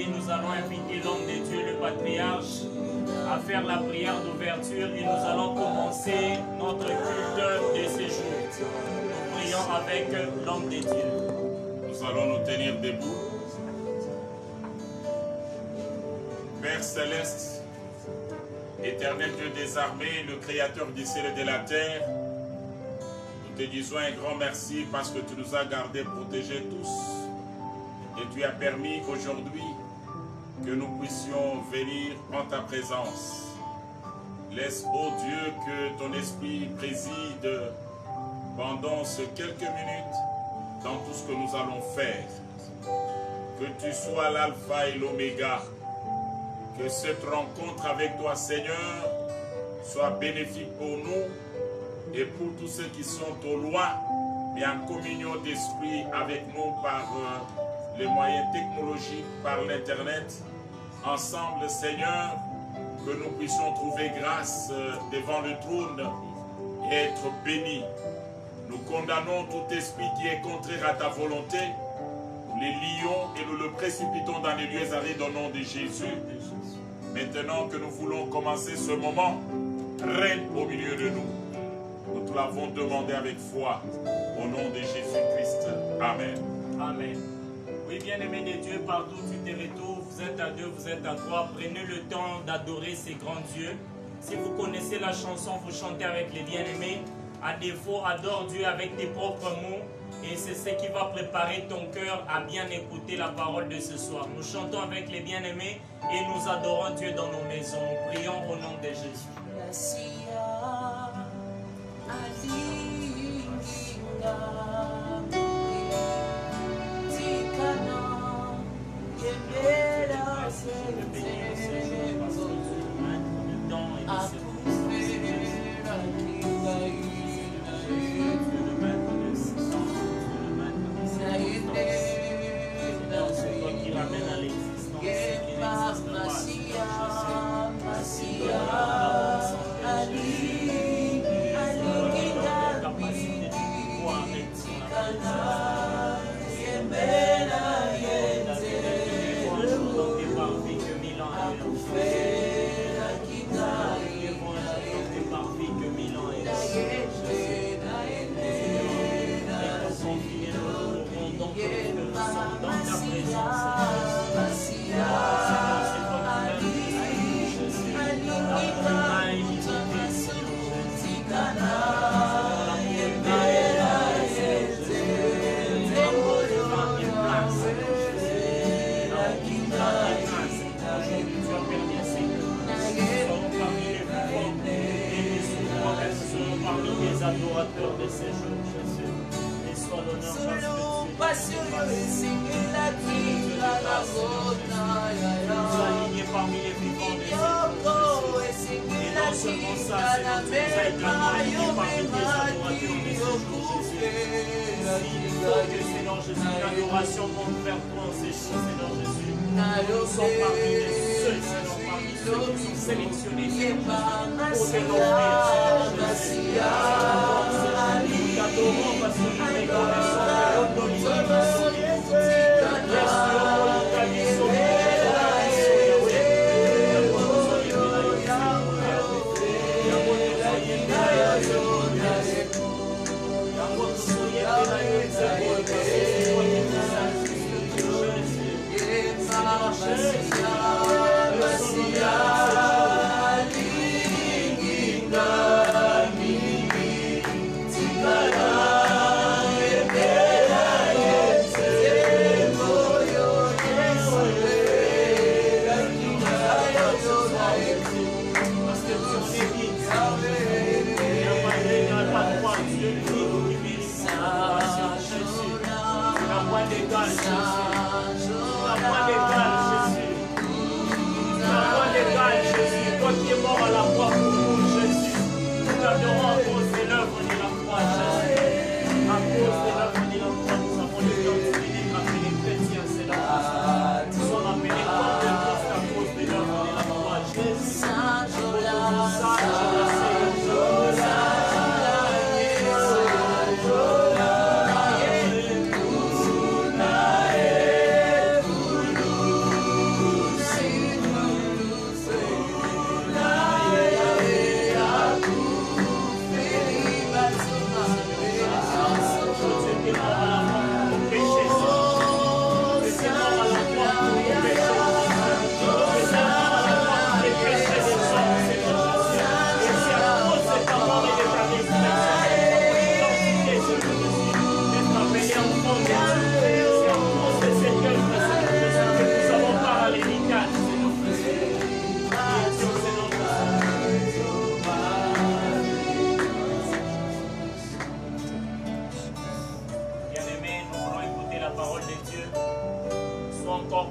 Nous allons inviter l'homme de Dieu, le patriarche, à faire la prière d'ouverture et nous allons commencer notre culte de ce jour. Nous prions avec l'homme de Dieu. Nous allons nous tenir debout. Père céleste, éternel Dieu des armées, le créateur du ciel et de la terre, nous te disons un grand merci parce que tu nous as gardés, protégés tous. Et tu as permis aujourd'hui que nous puissions venir en ta présence. Laisse, ô Dieu, que ton esprit préside pendant ces quelques minutes dans tout ce que nous allons faire. Que tu sois l'alpha et l'oméga. Que cette rencontre avec toi, Seigneur, soit bénéfique pour nous et pour tous ceux qui sont au loin, mais en communion d'esprit avec nous par les moyens technologiques, par l'Internet. Ensemble, Seigneur, que nous puissions trouver grâce devant le trône et être bénis. Nous condamnons tout esprit qui est contraire à ta volonté. Nous les lions et nous le précipitons dans les lieux arides au nom de Jésus. Maintenant que nous voulons commencer ce moment, règne au milieu de nous. Nous te l'avons demandé avec foi. Au nom de Jésus-Christ. Amen. Amen. Oui, bien-aimés de Dieu, partout tu te retrouves, vous êtes à deux, vous êtes à trois. Prenez le temps d'adorer ces grands dieux. Si vous connaissez la chanson, vous chantez avec les bien-aimés. À défaut, adore Dieu avec tes propres mots. Et c'est ce qui va préparer ton cœur à bien écouter la parole de ce soir. Nous chantons avec les bien-aimés et nous adorons Dieu dans nos maisons. Nous prions au nom de Jésus. Adorateur de ces jours, Jésus, et soit l'honneur parce que tu es aligné parmi les vivants de ces jours, Jésus. Et non seulement ça, Seigneur, tu nous as également alignés parmi les adorateurs de ces jours, Jésus. Il faut que, Seigneur Jésus, l'adoration monte vers toi en ces jours, Seigneur Jésus. Nous sommes parmi les seuls, Seigneur, parmi ceux qui sont sélectionnés, Seigneur Jésus, pour te l'offrir, Seigneur Jésus. Nous t'adorons parce que nous reconnaissons que nos limites sont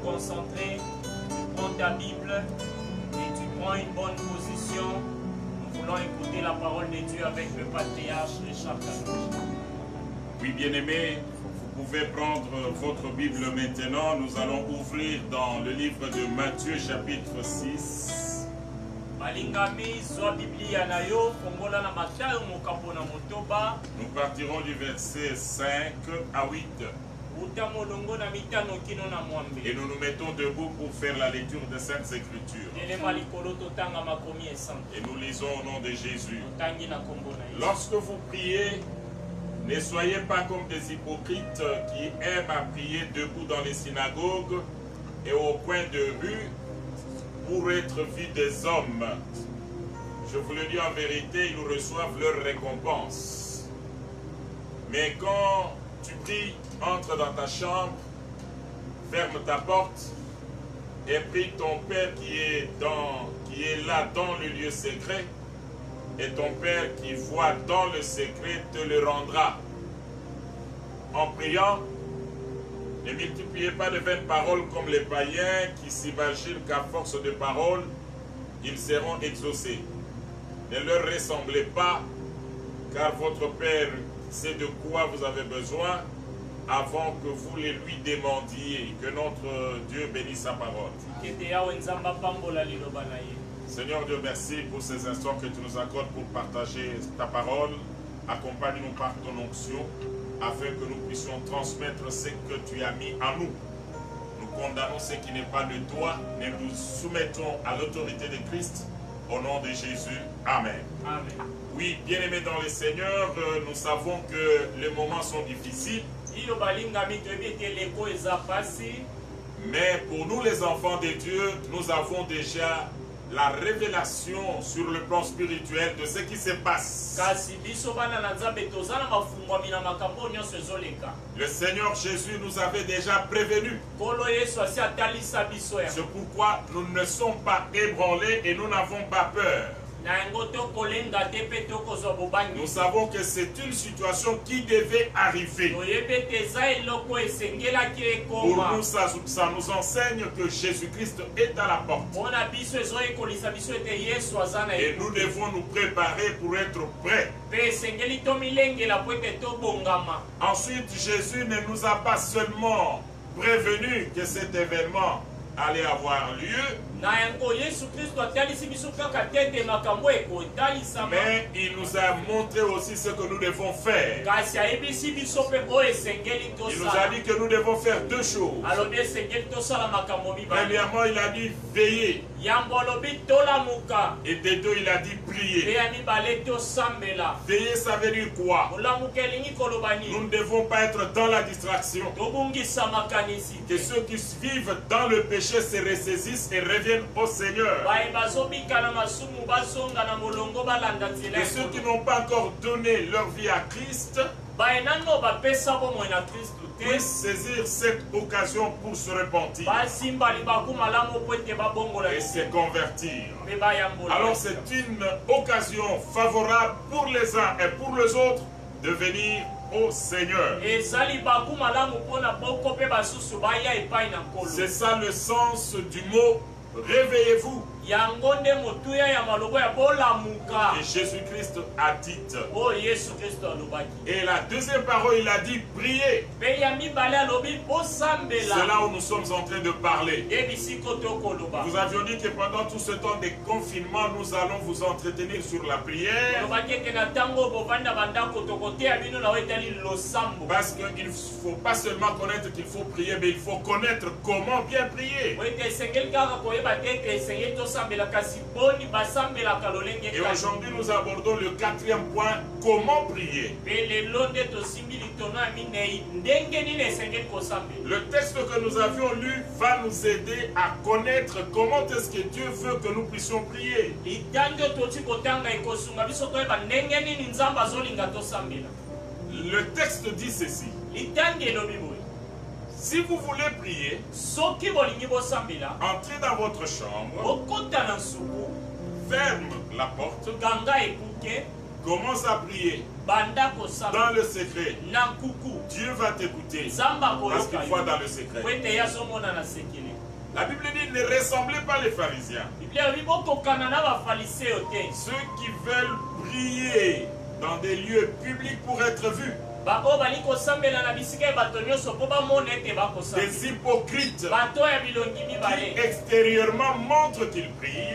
concentré, tu prends ta Bible et tu prends une bonne position. Nous voulons écouter la parole de Dieu avec le patriarche Richard Kalouche. Oui, bien-aimés, Vous pouvez prendre votre Bible maintenant. Nous allons ouvrir dans le livre de Matthieu chapitre 6. Nous partirons du verset 5 à 8. Et nous nous mettons debout pour faire la lecture des Saintes Écritures. Et nous lisons au nom de Jésus. Lorsque vous priez, ne soyez pas comme des hypocrites qui aiment à prier debout dans les synagogues et au coin de rue pour être vus des hommes. Je vous le dis en vérité, ils reçoivent leur récompense. Mais quand tu pries, entre dans ta chambre, ferme ta porte et prie ton Père qui est là dans le lieu secret, et ton Père qui voit dans le secret te le rendra. En priant, ne multipliez pas de vaines paroles comme les païens qui s'imaginent qu'à force de paroles, ils seront exaucés. Ne leur ressemblez pas, car votre Père sait de quoi vous avez besoin avant que vous les lui demandiez. Que notre Dieu bénisse sa parole. Seigneur Dieu, merci pour ces instants que tu nous accordes pour partager ta parole. Accompagne-nous par ton onction afin que nous puissions transmettre ce que tu as mis en nous. Nous condamnons ce qui n'est pas de toi, mais nous soumettons à l'autorité de Christ au nom de Jésus. Amen. Amen. Oui, bien-aimés dans le Seigneur, nous savons que les moments sont difficiles. Mais pour nous les enfants de Dieu, nous avons déjà la révélation sur le plan spirituel de ce qui se passe. Le Seigneur Jésus nous avait déjà prévenus. C'est pourquoi nous ne sommes pas ébranlés et nous n'avons pas peur. Nous savons que c'est une situation qui devait arriver. Pour nous, ça nous enseigne que Jésus-Christ est à la porte. Et nous devons nous préparer pour être prêts. Ensuite, Jésus ne nous a pas seulement prévenu que cet événement allait avoir lieu, mais il nous a montré aussi ce que nous devons faire. Il nous a dit que nous devons faire deux choses. Premièrement, il a dit veiller. Et de deux, il a dit prier. Veiller, ça veut dire quoi? Nous ne devons pas être dans la distraction. Que ceux qui vivent dans le péché se ressaisissent et reviennent au Seigneur. Et ceux qui n'ont pas encore donné leur vie à Christ puissent saisir cette occasion pour se repentir et se convertir. Alors c'est une occasion favorable pour les uns et pour les autres de venir au Seigneur. C'est ça le sens du mot réveillez-vous. Et Jésus-Christ a dit. Et la deuxième parole, il a dit priez. C'est là où nous sommes en train de parler. Nous avions dit que pendant tout ce temps de confinement, nous allons vous entretenir sur la prière. Parce qu'il ne faut pas seulement connaître qu'il faut prier, mais il faut connaître comment bien prier. Et aujourd'hui nous abordons le quatrième point, comment prier. Le texte que nous avions lu va nous aider à connaître comment est-ce que Dieu veut que nous puissions prier. Le texte dit ceci. Si vous voulez prier, entrez dans votre chambre, ferme la porte, commence à prier dans le secret. Dieu va t'écouter parce qu'il voit dans le secret. La Bible dit ne ressemblez pas les pharisiens. Ceux qui veulent prier dans des lieux publics pour être vus. des hypocrites qui extérieurement montrent qu'ils prient,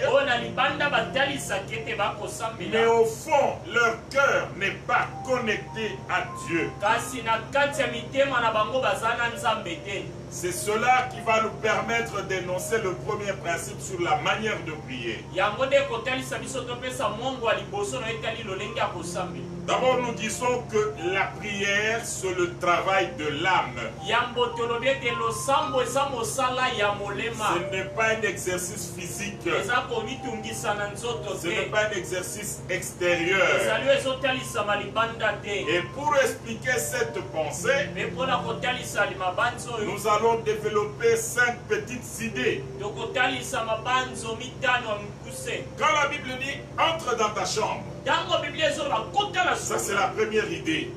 mais au fond, leur cœur n'est pas connecté à Dieu. C'est cela qui va nous permettre d'énoncer le premier principe sur la manière de prier. D'abord, nous disons que la prière, c'est le travail de l'âme. Ce n'est pas un exercice physique. Ce n'est pas un exercice extérieur. Et pour expliquer cette pensée, nous allons développer 5 petites idées. Quand la Bible dit « entre dans ta chambre », ça c'est la première idée.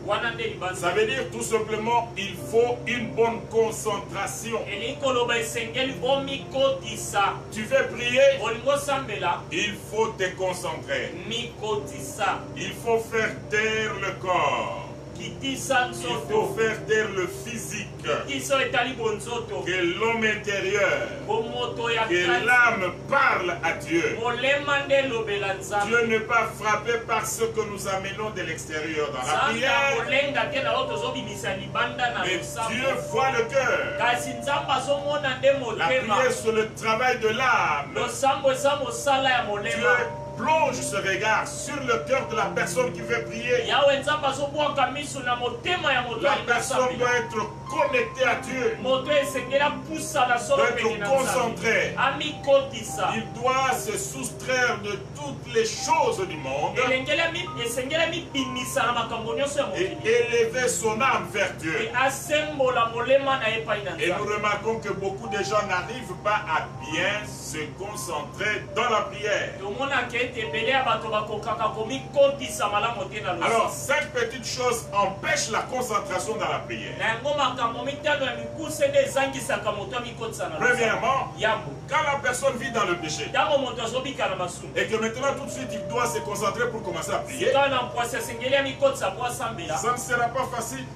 Ça veut dire tout simplement il faut une bonne concentration. Tu veux prier, il faut te concentrer. Il faut faire taire le corps. Il faut faire taire le physique. Que l'homme intérieur, que l'âme parle à Dieu. Dieu n'est pas frappé par ce que nous amenons de l'extérieur dans la prière. Mais Dieu voit le cœur. La prière, c'est le travail de l'âme. Dieu plonge ce regard sur le cœur de la personne qui veut prier. La personne doit être connectée à Dieu, doit être concentrée. Il doit se soustraire de toutes les choses du monde et élever son âme vers Dieu. Et nous remarquons que beaucoup de gens n'arrivent pas à bien se concentrer dans la prière. Alors, 5 petites choses empêchent la concentration dans la prière. Premièrement, quand la personne vit dans le péché et que maintenant tout de suite il doit se concentrer pour commencer à prier, ça ne sera pas facile.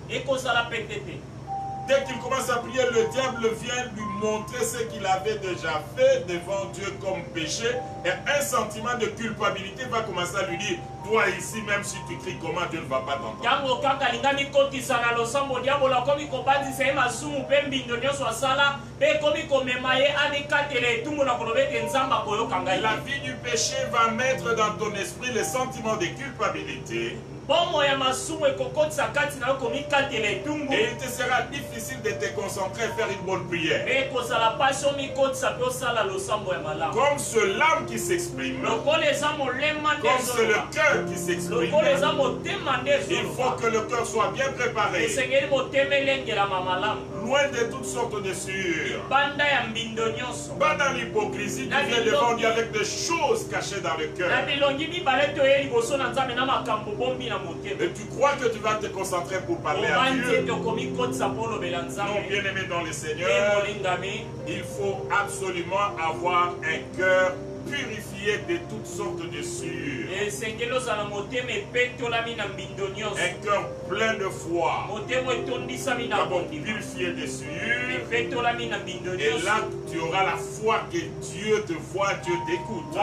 Dès qu'il commence à prier, le diable vient lui montrer ce qu'il avait déjà fait devant Dieu comme péché. Et un sentiment de culpabilité va commencer à lui dire, toi ici, même si tu cries comment, Dieu ne va pas t'entendre. La vie du péché va mettre dans ton esprit le sentiment de culpabilité. Et il te sera difficile de te concentrer et faire une bonne prière. Comme c'est l'âme qui s'exprime, comme c'est le cœur qui s'exprime, il faut que le cœur soit bien préparé, loin de toutes sortes de sueurs, pas dans l'hypocrisie qui vient devant Dieu avec des choses cachées dans le cœur. Et tu crois que tu vas te concentrer pour parler à Dieu? Non, bien aimé dans le Seigneur, il faut absolument avoir un cœur purifié de toutes sortes de sueurs. Un cœur plein de foi. D'abord purifié de sueurs. Et là, tu auras la foi que Dieu te voit, Dieu t'écoute.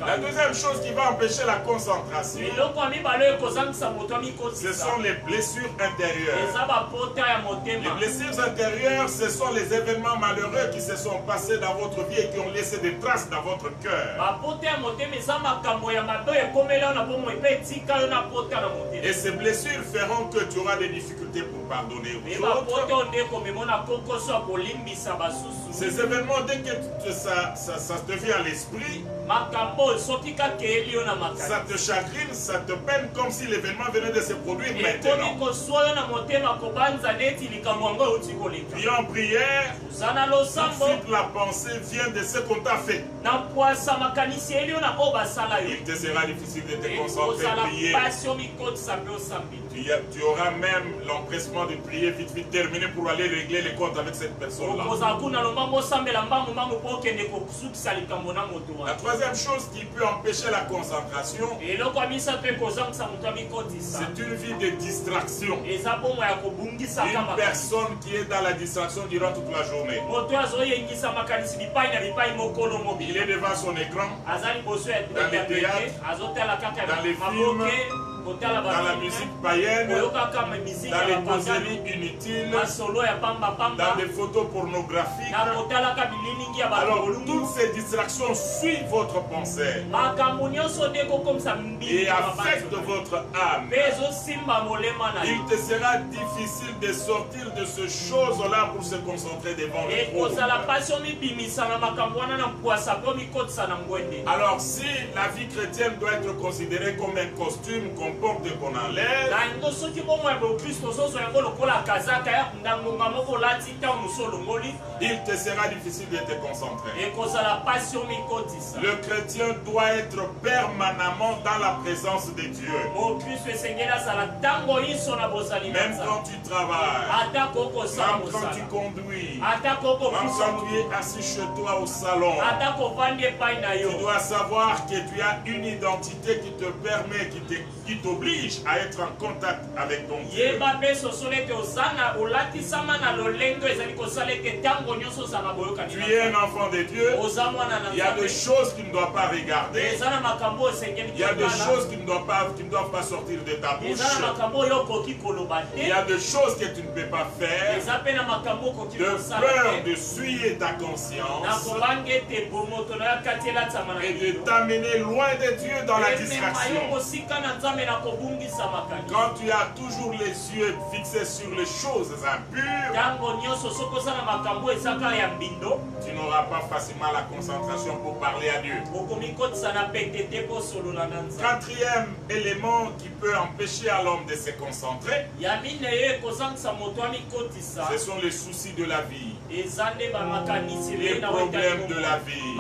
La deuxième chose qui va empêcher la concentration, ce sont les blessures intérieures. Les blessures intérieures, ce sont les événements malheureux qui se sont passés dans votre vie et qui ont laissé des traces dans votre cœur. Et ces blessures feront que tu auras des difficultés pour pardonner aux autres. Ces événements, dès que ça te vient à l'esprit, ça te chagrine, ça te peine comme si l'événement venait de se produire maintenant. Puis en prière, tout de suite la porte pensée vient de ce qu'on t'a fait. Il te sera difficile de te concentrer, prier. Tu auras même l'empressement de prier vite, vite, terminer pour aller régler les comptes avec cette personne-là. La troisième chose qui peut empêcher la concentration, c'est une vie de distraction. Une personne qui est dans la distraction durant toute la journée. Il est devant son écran, dans les théâtres, dans les films, dans la musique païenne, dans les causeries inutiles, dans des photos pornographiques. Alors toutes ces distractions suivent votre pensée et affectent votre âme. Il te sera difficile de sortir de ces choses-là pour se concentrer devant le trône. Alors si la vie chrétienne doit être considérée comme un costume qu'on porte et qu'on enlève, il te sera difficile de te concentrer. Le chrétien doit être permanemment dans la présence de Dieu. Même quand tu travailles, même quand tu conduis, même quand tu es assis chez toi au salon, tu dois savoir que tu as une identité qui te permet, qui t'oblige à être en contact avec ton Dieu. Tu es un enfant de Dieu. Il y a des choses que tu ne dois pas regarder. Il y a des choses qui ne doivent pas sortir de ta bouche. Il y a des choses que tu ne peux pas faire de peur de souiller ta conscience et de t'amener loin de Dieu dans la distraction. Quand tu as toujours les yeux fixés sur les choses impures, tu n'auras pas facilement la concentration pour parler à Dieu. Quatrième élément qui peut empêcher à l'homme de se concentrer, ce sont les soucis de la vie, les problèmes de la vie.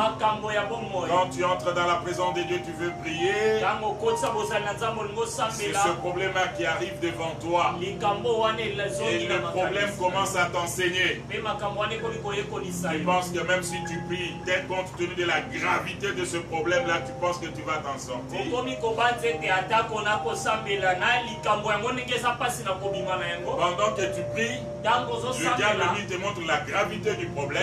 Quand tu entres dans la présence de Dieu, tu veux prier, c'est ce problème-là qui arrive devant toi. Et le problème commence à t'enseigner. Tu penses que même si tu pries, compte tenu de la gravité de ce problème-là, tu penses que tu vas t'en sortir. Pendant que tu pries, le diable lui te montre la gravité du problème.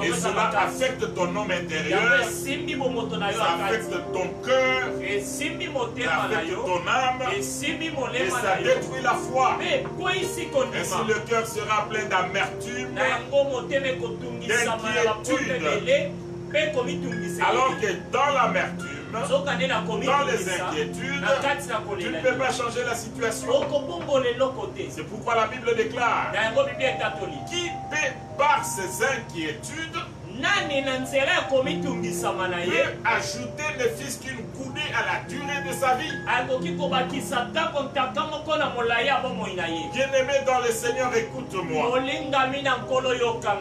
Et cela affecte ton homme intérieur, ça affecte ton cœur, ça affecte ton âme, et ça détruit la foi. Ainsi le cœur sera plein d'amertume, d'inquiétude. Alors que dans l'amertume, dans les inquiétudes, tu ne peux pas changer la situation. C'est pourquoi la Bible déclare: qui peut par ses inquiétudes peut ajouter ne fût-ce qu'une coudée à la durée de sa vie. Bien-aimé dans le Seigneur, écoute-moi.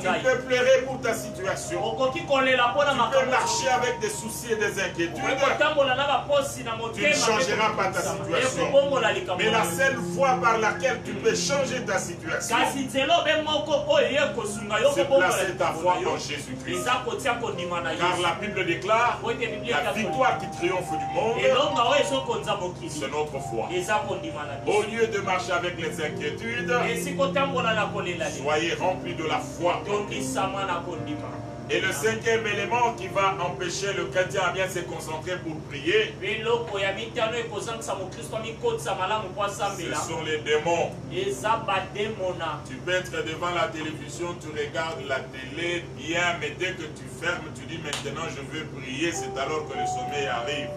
Tu peux pleurer pour ta situation. Tu peux marcher avec des soucis et des inquiétudes. Tu ne changeras pas ta situation. Mais la seule voie par laquelle tu peux changer ta situation, c'est placer ta foi en Jésus-Christ. Car la Bible déclare: la victoire qui triomphe du monde, c'est notre foi. Au lieu de marcher avec les inquiétudes, soyez remplis de la foi. Et le cinquième élément qui va empêcher le chrétien à bien se concentrer pour prier, ce sont les démons. Tu peux être devant la télévision, tu regardes la télé bien, mais dès que tu fermes, tu dis maintenant je veux prier, c'est alors que le sommeil arrive.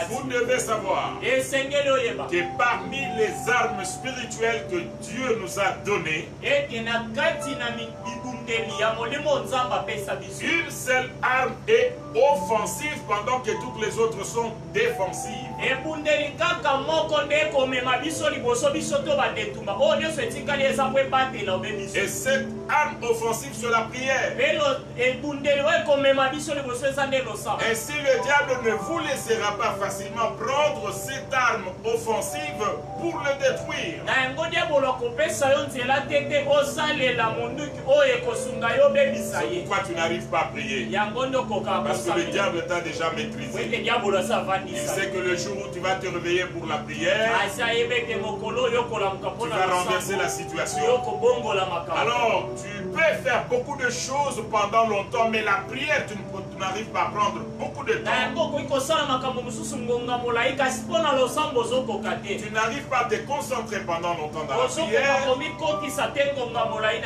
Vous devez savoir que parmi les armes spirituelles que Dieu nous a donné, une seule arme est offensive pendant que toutes les autres sont défensives. Et cette arme offensive, c'est la prière. Ainsi, le diable ne vous laissera pas facilement prendre cette arme offensive pour le détruire. C'est pourquoi tu n'arrives pas à prier. Parce que le diable t'a déjà maîtrisé. Il sait que le jour où tu vas te réveiller pour la prière, tu vas renverser la situation. Alors, tu peux faire beaucoup de choses pendant longtemps, mais la prière, tu n'arrives pas à prendre beaucoup de temps. Tu n'arrives pas à te concentrer pendant longtemps dans la prière.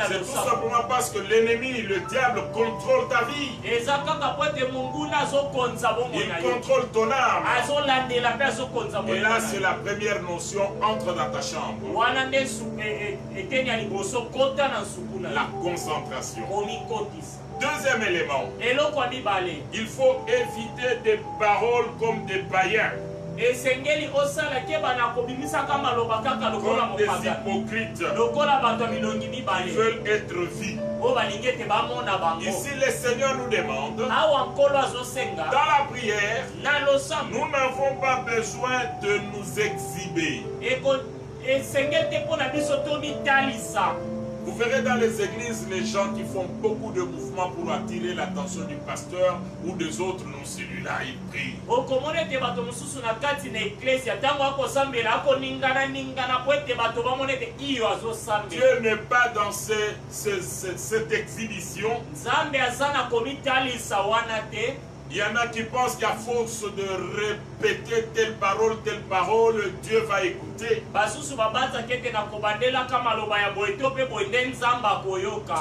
C'est tout simplement parce que l'ennemi, le diable, contrôle ta vie. Il contrôle ton âme. Et là, c'est la première notion, entre dans ta chambre. La concentration. Deuxième élément, il faut éviter des paroles comme des païens, comme des hypocrites. Ils veulent être vus. Ici, le Seigneur nous demande, dans la prière, nous n'avons pas besoin de nous exhiber. Vous verrez dans les églises les gens qui font beaucoup de mouvements pour attirer l'attention du pasteur ou des autres. Non, celui-là, il prie. Dieu n'est pas dans cette exhibition. Il y en a qui pensent qu'à force de répéter telle parole, Dieu va écouter.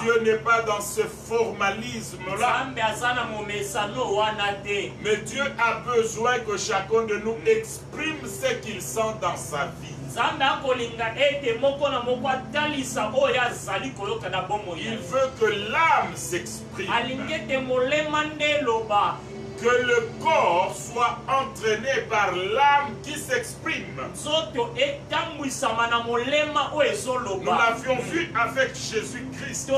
Dieu n'est pas dans ce formalisme-là. Mais Dieu a besoin que chacun de nous exprime ce qu'il sent dans sa vie. Il veut que l'âme s'exprime. Que le corps soit entraîné par l'âme qui s'exprime. Nous l'avions vu avec Jésus-Christ.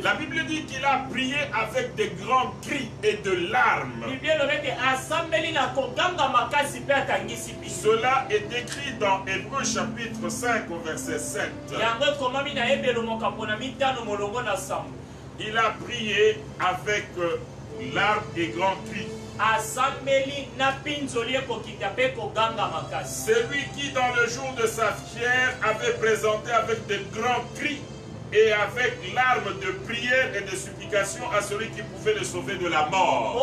La Bible dit qu'il a prié avec des grands cris et de larmes. Cela est écrit dans Hébreux chapitre 5 au verset 7. Il a prié avec larmes et grands cris. Celui qui dans le jour de sa fière avait présenté avec de grands cris et avec larmes de prière et de supplication à celui qui pouvait le sauver de la mort.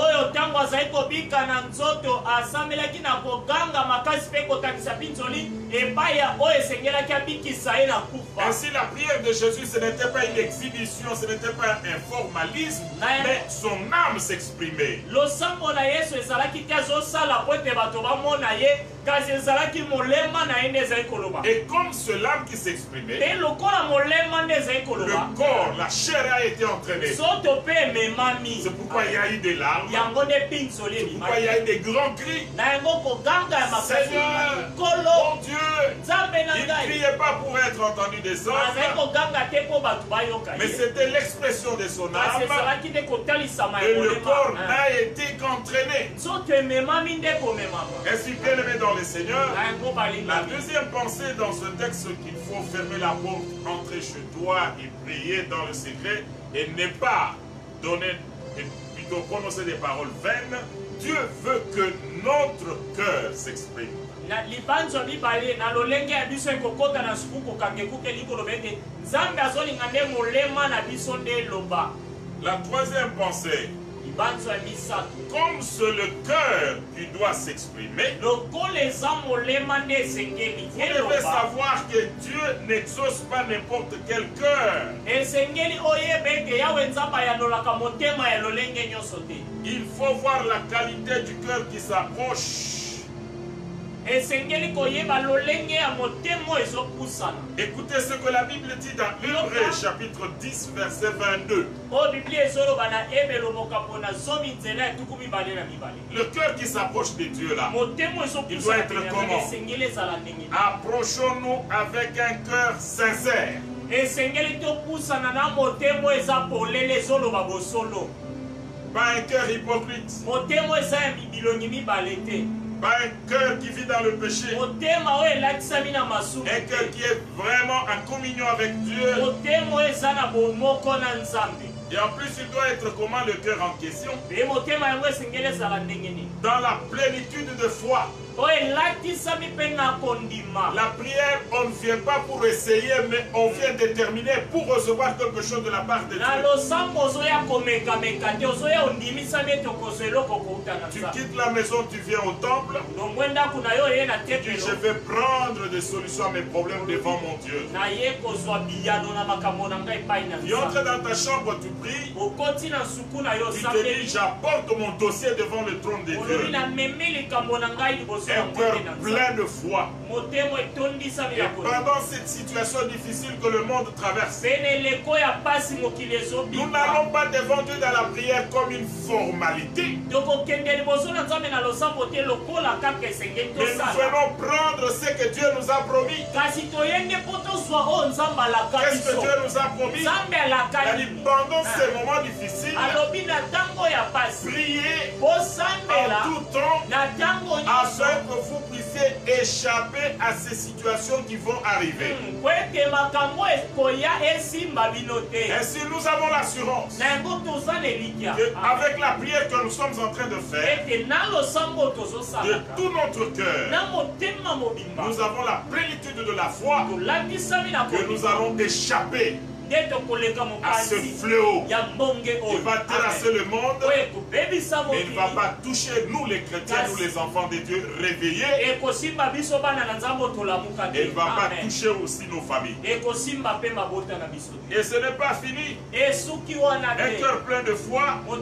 Ainsi, la prière de Jésus, ce n'était pas une exhibition, ce n'était pas un formalisme, mais son âme s'exprimait. Et comme ce l'âme qui s'exprimait, le corps, la chair a été entraînée. C'est pourquoi il y a eu des larmes. C'est pourquoi il y a eu des grands cris. Seigneur, mon Dieu, il ne criait pas pour être entendu des hommes, mais c'était l'expression de son âme. Et le corps n'a été qu'entraîné. Est-ce bien aimé dans le Seigneur? La deuxième pensée dans ce texte, qu'il faut fermer la porte, entrer chez toi et prier dans le secret et ne pas donner, plutôt prononcer des paroles vaines. Dieu veut que notre cœur s'exprime. La troisième pensée, comme c'est le cœur qui doit s'exprimer, vous devez savoir que Dieu n'exauce pas n'importe quel cœur. Il faut voir la qualité du cœur qui s'approche Écoutez ce que la Bible dit dans Hébreux chapitre 10 verset 22. Le cœur qui s'approche de Dieu là, il doit être comment? Approchons-nous avec un cœur sincère. Pas un cœur hypocrite. Pas un cœur qui vit dans le péché. Un cœur qui est vraiment en communion avec Dieu. Et en plus, il doit être comment le cœur en question? Dans la plénitude de foi. La prière, on ne vient pas pour essayer, mais on vient déterminer pour recevoir quelque chose de la part de Dieu. Tu quittes la maison, tu viens au temple. Tu dis, je vais prendre des solutions à mes problèmes devant mon Dieu. Tu entres dans ta chambre, tu pries. Tu te dis, j'apporte mon dossier devant le trône de Dieu. Un cœur plein de foi. Et pendant cette situation difficile que le monde traverse, nous n'allons pas devant Dieu dans la prière comme une formalité. Mais nous venons prendre ce que Dieu nous a promis. Qu'est-ce que Dieu nous a promis? Pendant ces moments difficiles, priez en tout temps afin que vous puissiez échapper à ces situations qui vont arriver. Ainsi, nous avons l'assurance qu'avec la prière que nous sommes en train de faire, de tout notre cœur, nous avons la plénitude de la foi que nous allons échapper à ce fléau qui va terrasser le monde, mais il ne va pas toucher nous les chrétiens, nous les enfants de Dieu réveillés. Et il ne va pas toucher aussi nos familles. Et ce n'est pas fini. Un cœur plein de foi et le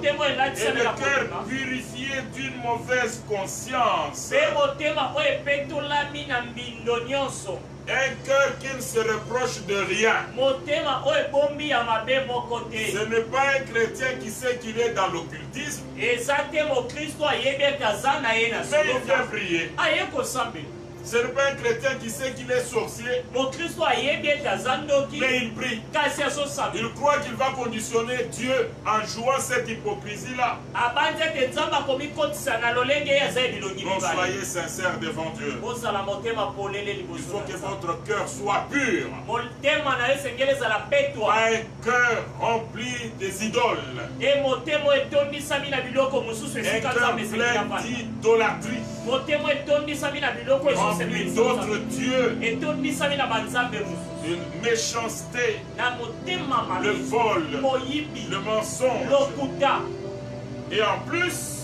cœur purifié d'une mauvaise conscience. Un cœur qui ne se reproche de rien. Ce n'est pas un chrétien qui sait qu'il est dans l'occultisme, mais il vient prier. Ce n'est pas un chrétien qui sait qu'il est sorcier, mais il prie. Il croit qu'il va conditionner Dieu en jouant cette hypocrisie-là. Donc soyez sincères devant Dieu. Il faut que votre cœur soit pur. Pas un cœur rempli des idoles. Un cœur plein d'idolâtrie. Rempli d'autres dieux, une méchanceté, le vol, le mensonge. Et en plus,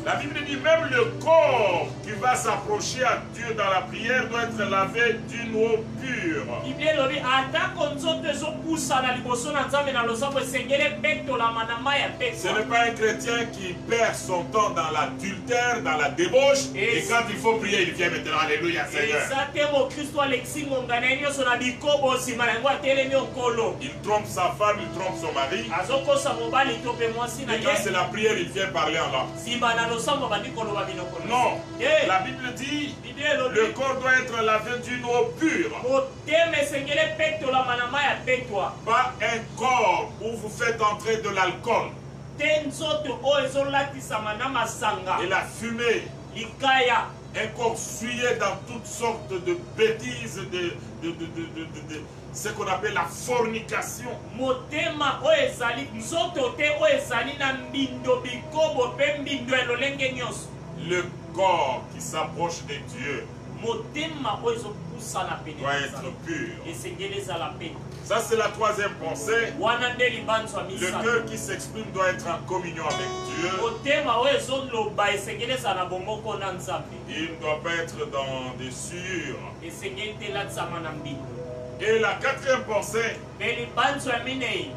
la Bible dit même le corps qui va s'approcher à Dieu dans la prière doit être lavé d'une eau pure. Ce n'est pas un chrétien qui perd son temps dans l'adultère, dans la débauche, et quand il faut prier, il vient maintenant. Alléluia, Seigneur. Il trompe sa femme, il trompe son mari. Et quand c'est la prière, il vient parler en langue. Non, la Bible dit le corps doit être lavé d'une eau pure. Pas un corps où vous faites entrer de l'alcool et la fumée. Un corps souillé dans toutes sortes de bêtises, ce qu'on appelle la fornication. Le corps qui s'approche de Dieu doit être pur. Ça, c'est la troisième pensée. Le cœur qui s'exprime doit être en communion avec Dieu. Il ne doit pas être dans des sueurs. Et la quatrième pensée,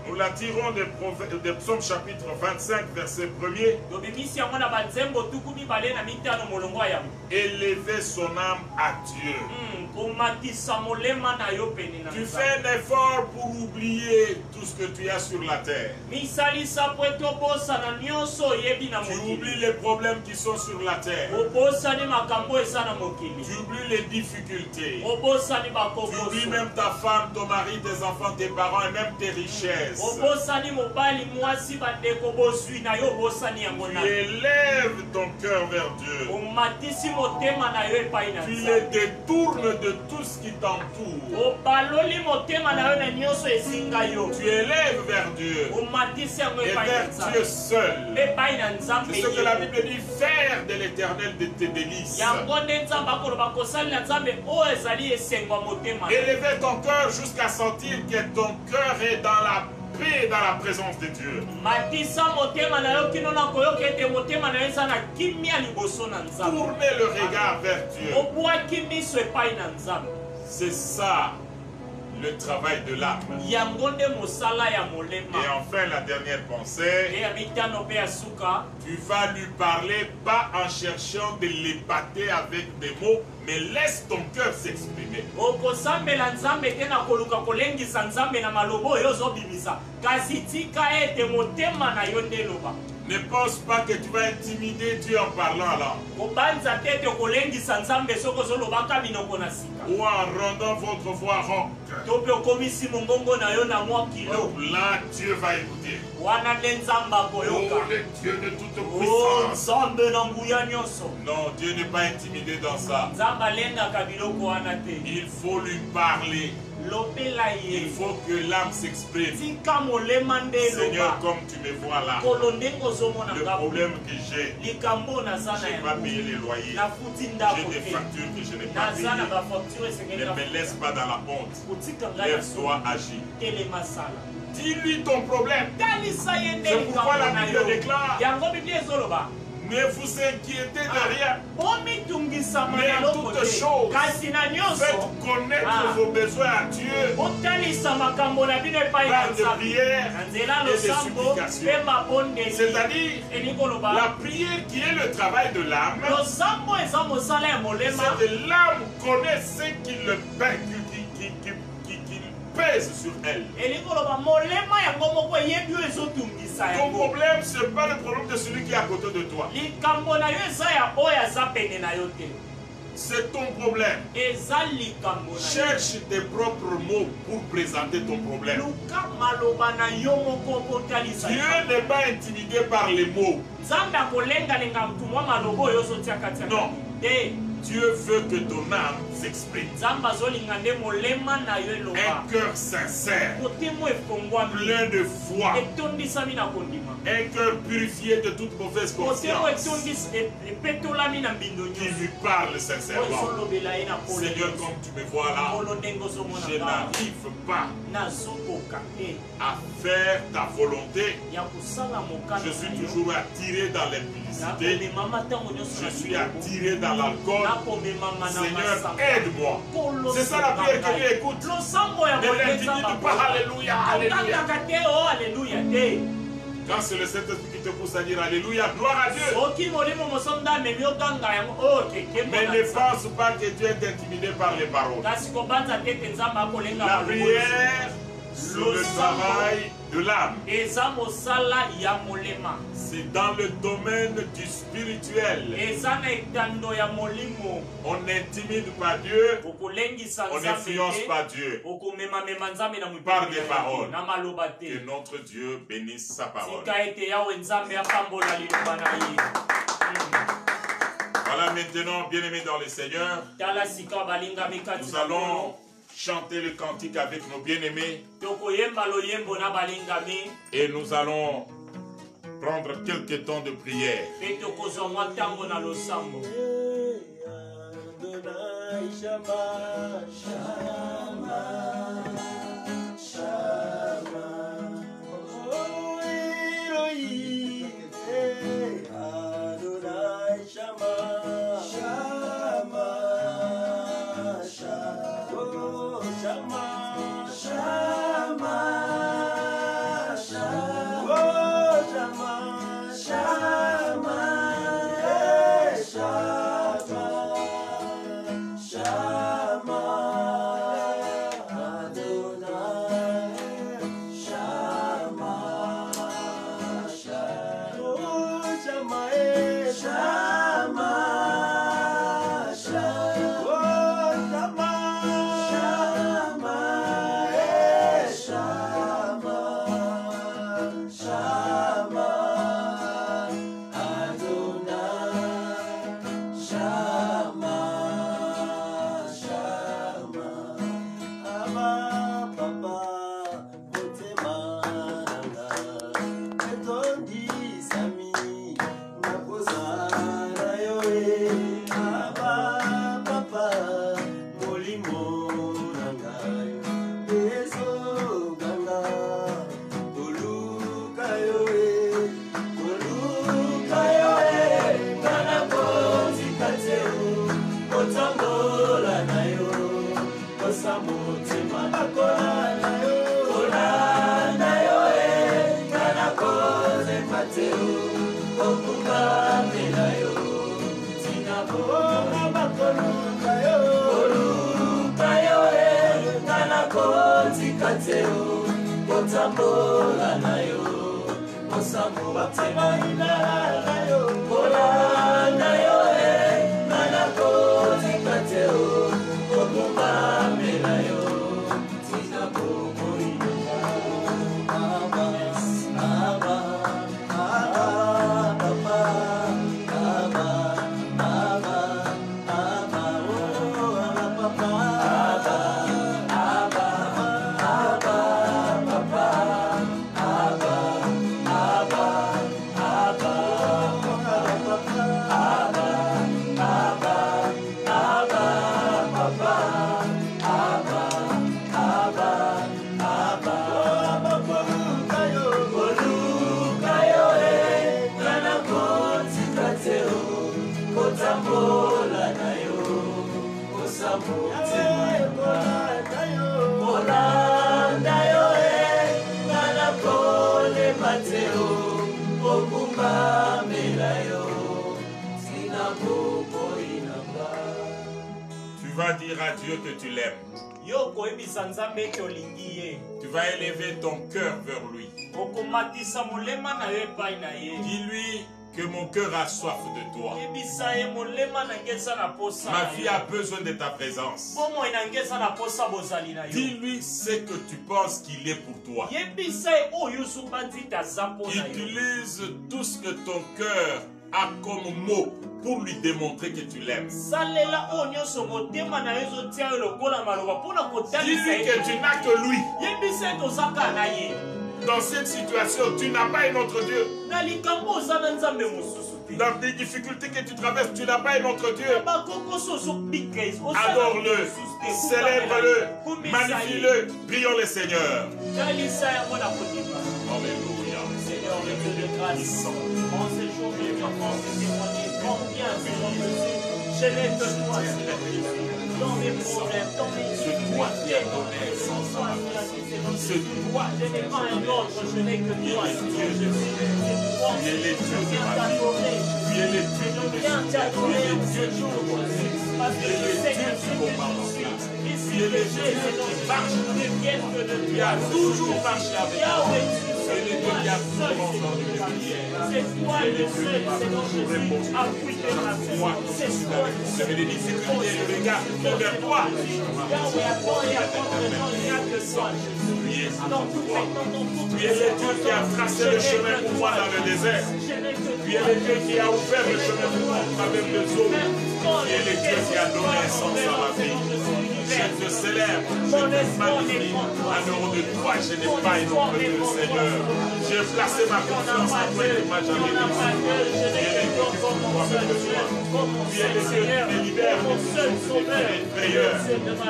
nous la tirons des Psaumes chapitre 25, verset 1er. Élever son âme à Dieu. Tu fais un effort pour oublier tout ce que tu as sur la terre. Tu oublies les problèmes qui sont sur la terre. Tu oublies les difficultés. Tu oublies même ta femme, ton mari, tes enfants, tes parents et même tes richesses. Tu élèves ton cœur vers Dieu. Tu les détournes de tout ce qui t'entoure. Tu élèves vers Dieu et vers Dieu seul. C'est ce que la Bible dit, faire de l'Éternel de tes délices. Élever ton cœur jusqu'à sentir que ton cœur est dans la paix et dans la présence de Dieu. Tournez le regard vers Dieu. C'est ça le travail de l'âme. Et enfin la dernière pensée, tu vas lui parler pas en cherchant de l'épater avec des mots, mais laisse ton cœur s'exprimer. Ne pense pas que tu vas intimider Dieu en parlant à l'âme. Ou en rendant votre voix rauque. Là, Dieu va écouter. Oh, le Dieu de toute puissance. Non, Dieu n'est pas intimidé dans ça. Il faut lui parler. Il faut que l'âme s'exprime. Seigneur, comme tu me vois là, le problème que j'ai, je n'ai pas payé les loyers. J'ai des factures que je n'ai pas payées. Ne me laisse pas dans la honte. Lève-toi, agis. Dis-lui ton problème. C'est pourquoi la Bible déclare: ne vous inquiétez de rien, mais en toutes choses, faites connaître vos besoins à Dieu par de prières et de supplications. C'est-à-dire, la prière qui est le travail de l'âme, c'est que l'âme connaît ce qui le pèse sur elle. Ton problème, ce n'est pas le problème de celui qui est à côté de toi. C'est ton problème. Cherche tes propres mots pour présenter ton problème. Dieu n'est pas intimidé par les mots. Non. Dieu veut que ton âme s'exprime. Un cœur sincère, plein de foi, un cœur purifié de toute mauvaise conscience, qui lui parle sincèrement. Seigneur, comme tu me vois là, je n'arrive pas à faire ta volonté. Je suis toujours attiré dans l'impudicité. Je suis attiré dans l'alcool. Seigneur, aide-moi. C'est ça la prière que Dieu écoute. Ne l'intimide pas. Alléluia, alléluia. Quand c'est le Saint-Esprit qui te pousse à dire alléluia, gloire à Dieu. Mais ne pense pas que Dieu est intimidé par les paroles. La prière, c'est le travail de l'âme. C'est dans le domaine du spirituel. On n'intimide pas Dieu, on n'influence pas Dieu par des paroles. Que notre Dieu bénisse sa parole. Voilà maintenant, bien-aimés dans le Seigneur, nous allons chanter le cantique avec nos bien-aimés et nous allons prendre quelques temps de prière. Shama. Tu vas dire à Dieu que tu l'aimes. Tu vas élever ton cœur vers lui. Dis-lui que mon cœur a soif de toi. Ma vie a besoin de ta présence. Dis-lui ce que tu penses qu'il est pour toi. Utilise tout ce que ton cœur a comme mot pour lui démontrer que tu l'aimes. Dis-lui que tu n'as que lui. Dans cette situation, tu n'as pas un autre Dieu. Dans des difficultés que tu traverses, tu n'as pas un autre Dieu. Adore-le, célèbre-le, magnifie-le, prions le Seigneur. Alléluia. Seigneur, le Dieu de grâce, en ces jours de vacances, témoigner combien, Seigneur Jésus, je l'aime de toi, Seigneur Jésus, dans mes problèmes, dans mes difficultés, dans mes sensations, c'est toi. Je n'ai pas un autre, je n'ai que toi, Seigneur Jésus. Tu es le Dieu de ma vie. Tu es le Dieu de mes soutiens. Tu es le Dieu du combat. Parce que je sais que ce que je suis, ici le Dieu qui marche, tu as toujours marché avec moi. C'est le Dieu qui a toujours entendu les prières. C'est toi le seul, Seigneur Jésus, appui de ma foi. C'est toi le seul. Les difficultés et le regard vers toi. Yahweh, à toi et à contre gens, il n'y a que toi, Jésus. Dans tout le temps, tu es le Dieu qui a tracé le chemin pour moi dans le désert. Tu es le Dieu qui a ouvert le chemin pour moi à travers les eaux. Tu es le Dieu qui a donné un sens à ma vie. Je te célèbre, je te magnifie. En dehors de toi, je n'ai pas un autre Dieu, Seigneur. J'ai placé ma confiance en toi et ma jamais déçu. Tu es le Dieu qui pour moi me besoin. Tu es le Dieu qui me libère de toutes sortes de frayeurs.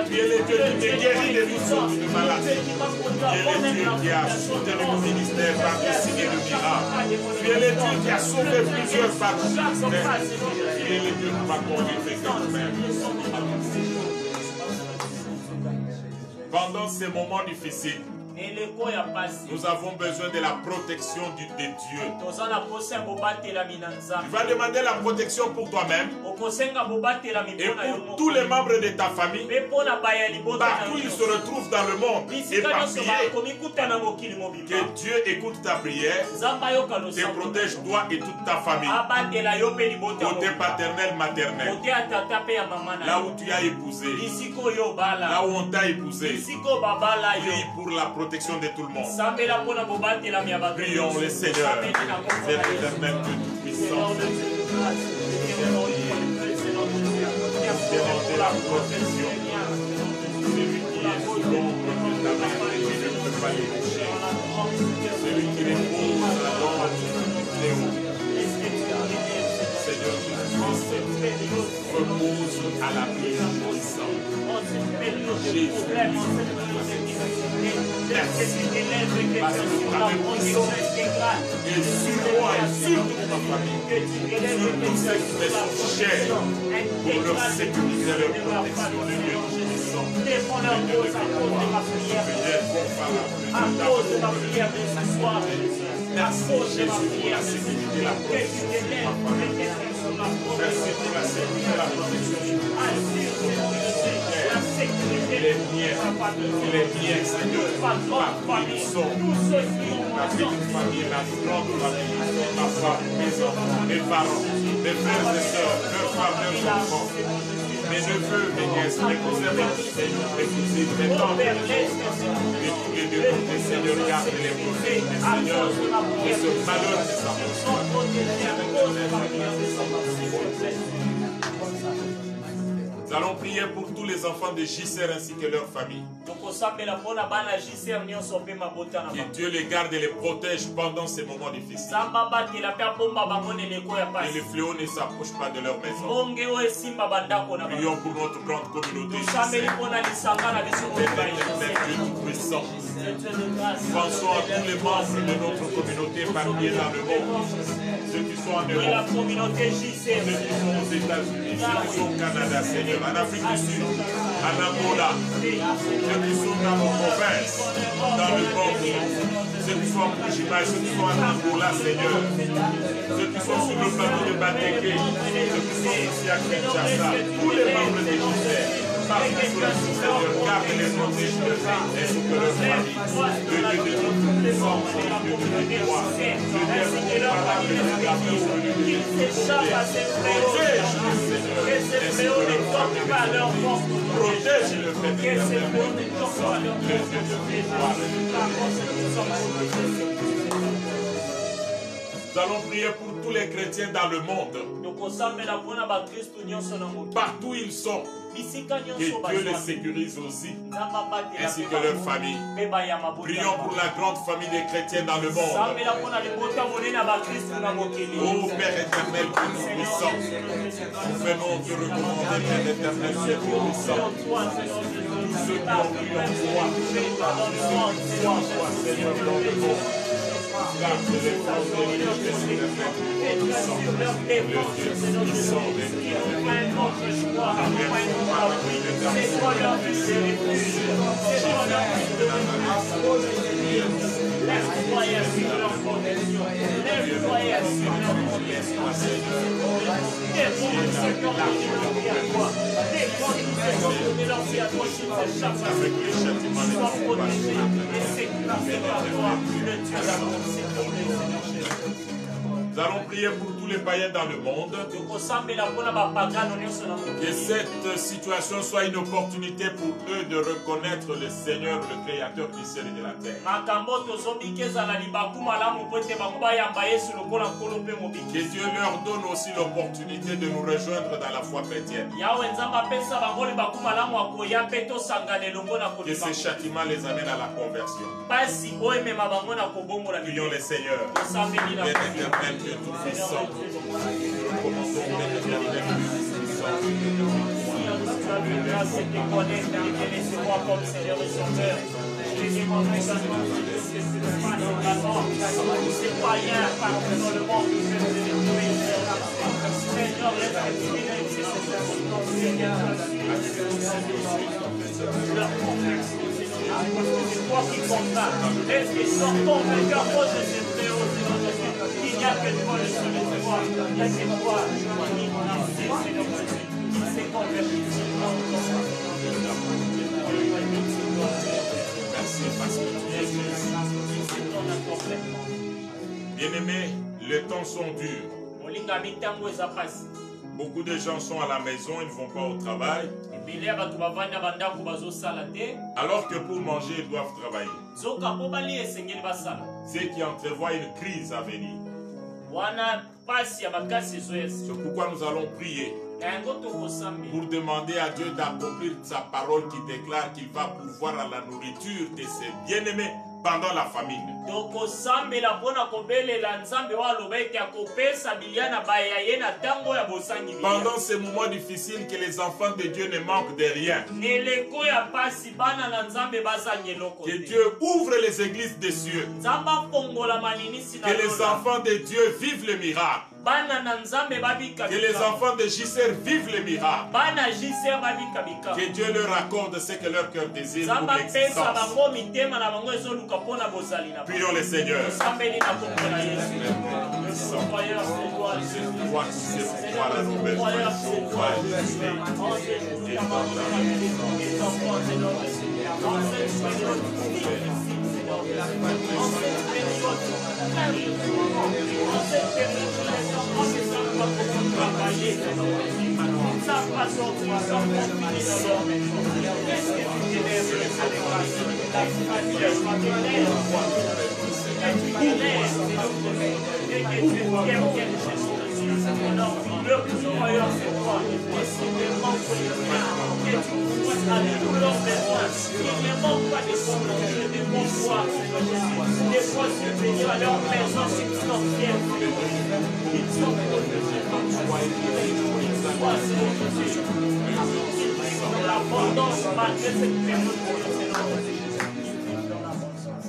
Tu es le Dieu qui me guérit de toutes sortes de maladies. Tu es le Dieu qui a soutenu mon ministère par des signes de miracles. Tu es le Dieu qui a sauvé plusieurs par ton ministère. Tu es le Dieu qui m'a conduit vers le chemin. Pendant ces moments difficiles, Nous avons besoin de la protection de Dieu. Tu vas demander la protection pour toi-même et pour tous les membres de ta famille, partout ils se retrouvent dans le monde éparpillés. Que Dieu écoute ta prière, te protège toi et toute ta famille, côté paternel, maternel, là où tu as épousé, là où on t'a épousé. Prie pour la protection de tout le monde. Prions le Seigneur, c'est l'éternel Dieu tout-puissant. Demandez la protection. Celui qui est sous l'ombre de ta main et qui ne peut pas les toucher. Celui qui repose à l'ombre du Léon. Seigneur Jésus-Christ, repose à la vie puissante. Jésus, merci parce que ta main puissante est sur moi et sur toute ma famille, sur tous ceux qui me sont chers, pour leur sécurité, leur protection, le Dieu puissant. Merci Jésus pour la sécurité, la protection de ma famille. Merci pour la sécurité, la protection de ma famille. Il est bien, Seigneur, partout ils sont, la petite famille, la grande famille, ma femme, mes enfants, mes parents, mes frères et sœurs, leurs femmes, leurs enfants, mes neveux, mes nièces, mes cousins, mes cousines, mes tantes, de tous les deux côtés, Seigneur, garde les protège, Seigneur, de ce malheur des enfants. Nous allons prier pour tous les enfants de JCR ainsi que leurs familles. Que Dieu les garde et les protège pendant ces moments difficiles. Que les fléaux ne s'approchent pas de leur maison. Prions pour notre grande communauté JCR. Puissant. Pensons à tous les membres de notre communauté éparpillés dans le monde. Ceux qui sont en Europe, ceux qui sont aux États-Unis, ceux qui sont au Canada, Seigneur, en Afrique du Sud, en Angola, ceux qui sont dans nos provinces, dans le Congo, ceux qui sont en Kouchima, ceux qui sont en Angola, Seigneur, ceux qui sont sur le plateau de Batéké, ceux qui sont ici à Kinshasa, tous les membres des JCR. Parce que Seigneur, garde les protège et pour que leur famille, le Dieu de toute puissance, le Dieu de gloire, le Dieu incomparable de l'amour, le Dieu de toute protège le Seigneur, ainsi que leur famille, protège le Père éternel, le Dieu de gloire, le Dieu de Nous allons prier pour tous les chrétiens dans le monde. Partout ils sont. Que Dieu les sécurise aussi, ainsi que leur famille. Prions pour la grande famille des chrétiens dans le monde. Ô Père éternel, Dieu puissant, nous venons te recommander, Père éternel, Dieu puissant. Tous ceux qui ont cru en toi, tous ceux qui croient en toi, Seigneur, dans le monde. Garde les protèges, le Dieu éternel, puissant, le Dieu puissant, le Dieu Nous allons prier pour tous les païens dans le monde. Que cette situation soit une opportunité pour eux de reconnaître le Seigneur, le Créateur du ciel et de la terre. Que Dieu leur donne aussi l'opportunité de nous rejoindre dans la foi chrétienne. Que ces châtiments les amènent à la conversion. Prions le Seigneur. Dieu tout-puissant, nous recommandons l'éternel tout-puissant. Grâce et te connaître, de te recevoir comme Seigneur et Sauveur. Je te demande également de ce que ce soit également tous ces païens partout dans le monde qui peuvent se retrouver Seigneur, laisse-les que ces circonstances, Seigneur, leur conversion, Seigneur. C'est toi qui condamnes. Est-ce qu'ils sont convaincus à cause de ces fléaux, Seigneur Jésus? Il n'y a que toi le seul espoir. Il n'y a que toi qui ici, Seigneur Jésus, qui s'est converti. Merci parce que tu es Jésus. Bien-aimés, les temps sont durs. Beaucoup de gens sont à la maison, ils ne vont pas au travail. Alors que pour manger, ils doivent travailler. Ceux qui entrevoient une crise à venir. C'est pourquoi nous allons prier pour demander à Dieu d'accomplir sa parole qui déclare qu'il va pourvoir à la nourriture de ses bien-aimés pendant la famine. Pendant ces moments difficiles, que les enfants de Dieu ne manquent de rien. Que Dieu ouvre les églises des cieux. Que les enfants de Dieu vivent le miracle. Que les enfants de JCR vivent les miracles. Que Dieu leur accorde ce que leur cœur désire pour l'existence. Prions le Seigneur.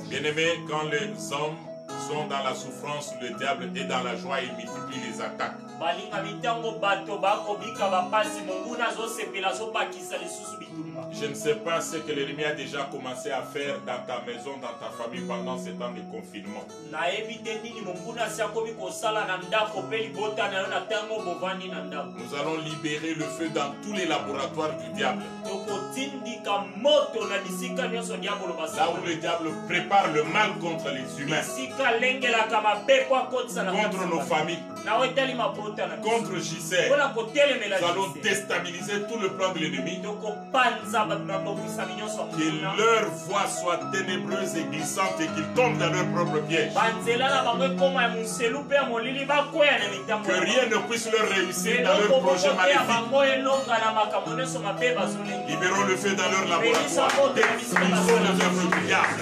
Bien-aimés, quand les hommes sont dans la souffrance, le diable est dans la joie, il multiplie les attaques. Je ne sais pas ce que l'ennemi a déjà commencé à faire dans ta maison, dans ta famille pendant ces temps de confinement. Nous allons libérer le feu dans tous les laboratoires du diable. Là où le diable prépare le mal contre les humains, contre nos familles, contre JCR. Nous allons déstabiliser tout le plan de l'ennemi. Que leur voie soit ténébreuse et glissante et qu'ils tombent dans leur propre piège. Que rien ne puisse leur réussir dans leur projet maléfique. Libérons le feu dans leur laboratoire. Détruisons les œuvres du diable.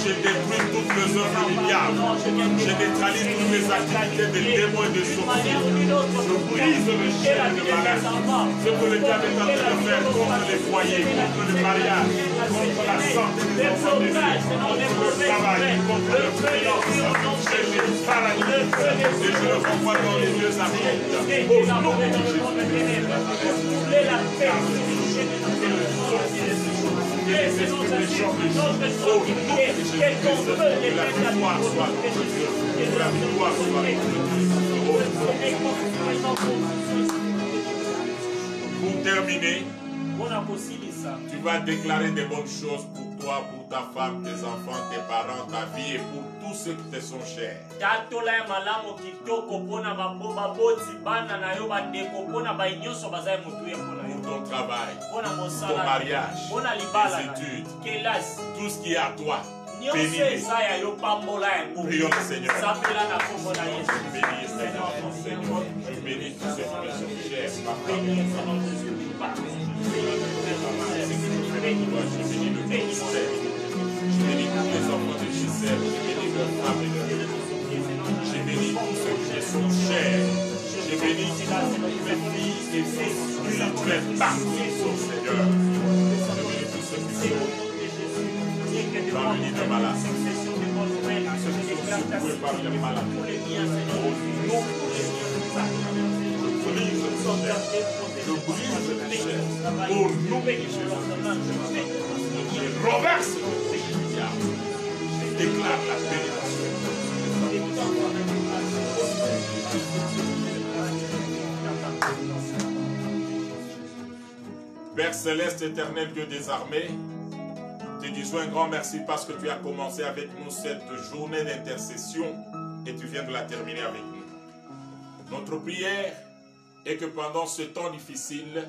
Je détruis toutes les œuvres du diable. Je neutralise toutes les activités des démons et des sorciers. Je brise le chien de malade. Ce que le diable est en train de faire contre les foyers, contre le mariage, contre la santé des enfants de Dieu, contre le travail, contre le finance. Je le paralyse et je le renvoie dans les lieux arides. Au nom de Jésus. Pour terminer, tu vas déclarer des bonnes choses pour toi, pour ta femme, tes enfants, tes parents, ta vie et pour tous ceux qui te sont chers. Pour ton travail, ton mariage, tes études, tout ce qui est à toi. Bénis-les. Prions le Seigneur. Je bénis Seigneur. Je bénis tous ceux qui me sont chers. Papa. Je bénis le ministère. Je bénis tous les enfants de Gisèle. Je bénis leurs femmes et leurs enfants. Je bénis tous ceux qui me sont chers. Je bénis mes filles et fils spirituels partout, Seigneur. Je bénis tous ceux qui sont dans le lit de malade. Ceux qui sont secoués par le malade. Au nom de Jésus. Je brise le je brise les chaînes. Au nom de Jésus. Je renverse le diable. Je déclare la bénédiction. Père céleste, éternel Dieu des armées, te disons un grand merci parce que tu as commencé avec nous cette journée d'intercession et tu viens de la terminer avec nous. Notre prière est que pendant ce temps difficile,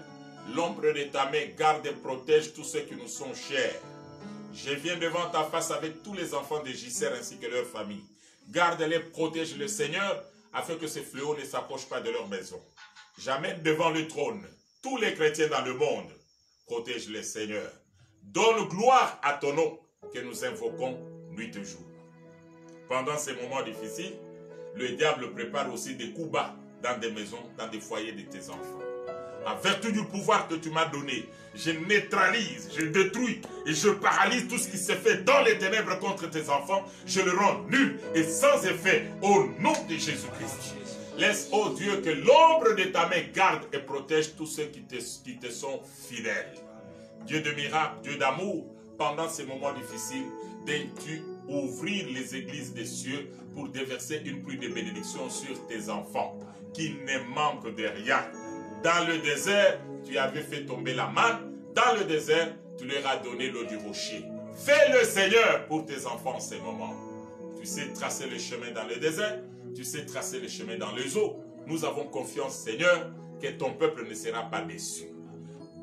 l'ombre de ta main garde et protège tous ceux qui nous sont chers. Je viens devant ta face avec tous les enfants de JCR ainsi que leurs familles. Garde-les, protège le Seigneur afin que ces fléaux ne s'approchent pas de leur maison. J'amène devant le trône tous les chrétiens dans le monde. Protège les Seigneur. Donne gloire à ton nom que nous invoquons nuit et jour. Pendant ces moments difficiles, le diable prépare aussi des coups bas dans des maisons, dans des foyers de tes enfants. En vertu du pouvoir que tu m'as donné, je neutralise, je détruis et je paralyse tout ce qui s'est fait dans les ténèbres contre tes enfants. Je le rends nul et sans effet au nom de Jésus-Christ. Laisse, ô Dieu, que l'ombre de ta main garde et protège tous ceux qui te sont fidèles. Dieu de miracle, Dieu d'amour, pendant ces moments difficiles, daignes-tu ouvrir les églises des cieux pour déverser une pluie de bénédictions sur tes enfants, qui ne manquent de rien. Dans le désert, tu avais fait tomber la manne. Dans le désert, tu leur as donné l'eau du rocher. Fais-le, Seigneur, pour tes enfants en ces moments. Tu sais tracer le chemin dans le désert. Tu sais tracer le chemin dans les eaux. Nous avons confiance, Seigneur, que ton peuple ne sera pas déçu.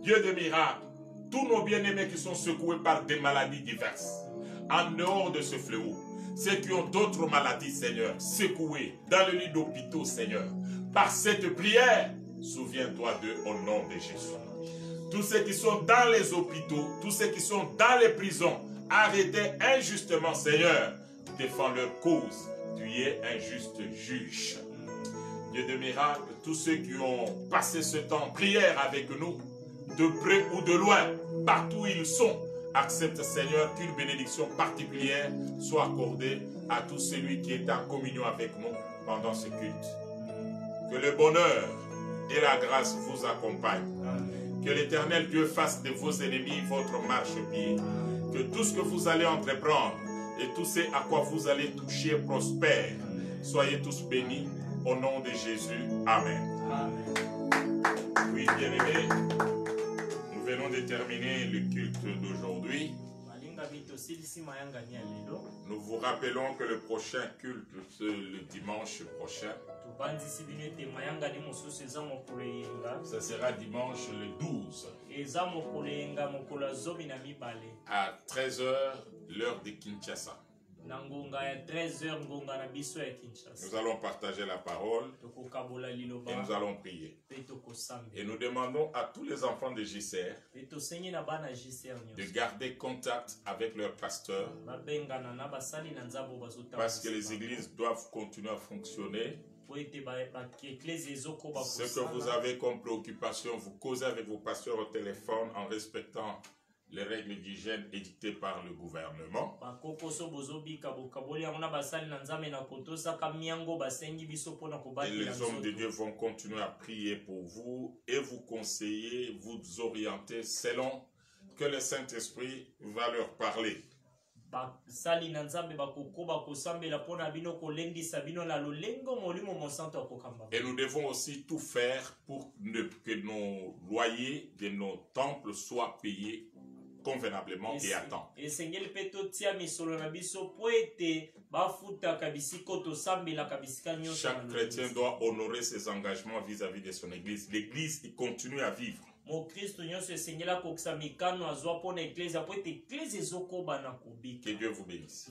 Dieu de miracles, tous nos bien-aimés qui sont secoués par des maladies diverses, en dehors de ce fléau, ceux qui ont d'autres maladies, Seigneur, secoués dans le lit d'hôpitaux, Seigneur, par cette prière, souviens-toi d'eux au nom de Jésus. Tous ceux qui sont dans les hôpitaux, tous ceux qui sont dans les prisons, arrêtés injustement, Seigneur, défends leur cause. Tu es un juste juge. Dieu de miracle, tous ceux qui ont passé ce temps en prière avec nous, de près ou de loin, partout où ils sont, accepte, Seigneur, qu'une bénédiction particulière soit accordée à tout celui qui est en communion avec nous pendant ce culte. Que le bonheur et la grâce vous accompagnent. Que l'Éternel Dieu fasse de vos ennemis votre marchepied. Que tout ce que vous allez entreprendre et tout ce à quoi vous allez toucher prospère. Soyez tous bénis au nom de Jésus. Amen. Oui, bien-aimés, nous venons de terminer le culte d'aujourd'hui. Nous vous rappelons que le prochain culte, c'est le dimanche prochain. Ça sera dimanche le 12. À 13 h, l'heure de Kinshasa. Nous allons partager la parole et nous allons prier. Et nous demandons à tous les enfants de JCR de garder contact avec leur pasteur parce que les églises doivent continuer à fonctionner. Ce que vous avez comme préoccupation, vous causez avec vos pasteurs au téléphone en respectant les règles d'hygiène édictées par le gouvernement. Et les hommes de Dieu vont continuer à prier pour vous et vous conseiller, vous orienter selon que le Saint-Esprit va leur parler. Et nous devons aussi tout faire pour que nos loyers de nos temples soient payés convenablement et à temps. Chaque chrétien doit honorer ses engagements vis-à-vis de son église. L'église continue à vivre. Que Dieu vous bénisse.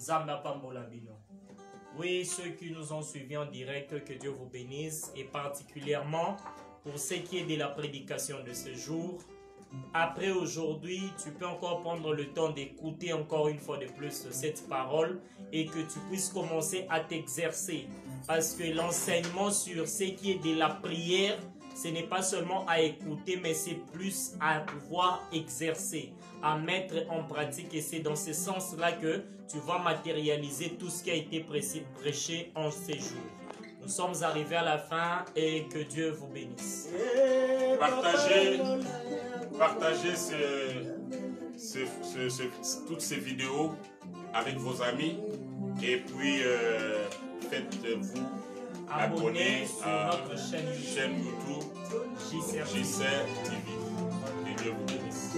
Oui, ceux qui nous ont suivis en direct, que Dieu vous bénisse, et particulièrement pour ce qui est de la prédication de ce jour. Après aujourd'hui, tu peux encore prendre le temps d'écouter encore une fois de plus cette parole et que tu puisses commencer à t'exercer. Parce que l'enseignement sur ce qui est de la prière, ce n'est pas seulement à écouter, mais c'est plus à pouvoir exercer, à mettre en pratique. Et c'est dans ce sens-là que tu vas matérialiser tout ce qui a été prêché en ces jours. Nous sommes arrivés à la fin et que Dieu vous bénisse. Partagez toutes ces vidéos avec vos amis et puis faites-vous abonner à notre chaîne YouTube JCR TV. Que Dieu vous bénisse.